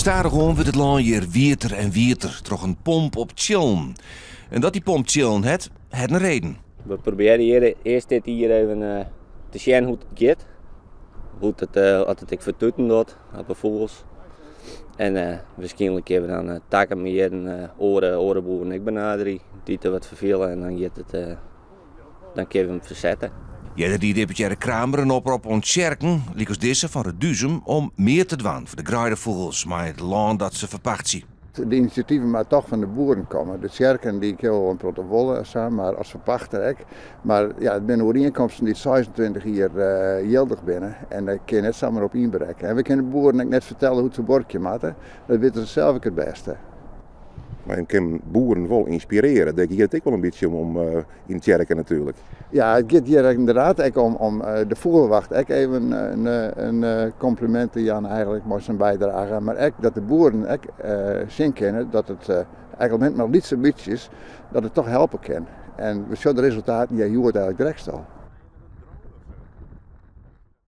Stadig om wordt het land hier wieter en wieter, toch een pomp op chillen. En dat die pomp chillen het een reden. We proberen hier eerst dit hier even te zien hoe het gaat. Hoe het, als het ik vertoeten doet op de vogels. En waarschijnlijk hebben we dan takken meer en orenboeren ik benaderen die te wat vervelen en dan gaat het, dan kunnen we hem verzetten. Ja, die deputaire Kramer een oproep ontsterken, liekens deze van Reduzum, om meer te doen voor de graaidevogels, maar het land dat ze verpacht zien. De initiatieven maar toch van de boeren komen. De Sjerken die ik heel een protocollen zijn, maar als verpachter ook. Maar ja, het zijn overeenkomsten die 26 hier geldig binnen en daar kun je net samen op inbreken. En we kunnen de boeren ook net vertellen hoe het ze bordje maken. Dat weten ze zelf ook het beste. Maar je kan boeren wel inspireren. Denk je het ook wel een beetje om in het Sjerken natuurlijk. Ja, het gaat hier inderdaad ook om de vogelwacht. Ook even een compliment aan Jan eigenlijk met zijn bijdrage. Maar ook dat de boeren ook zien kennen dat het eigenlijk met maar lietse beetje is, dat het toch helpen kan. En we zien de resultaten, ja, je hoort eigenlijk direct al.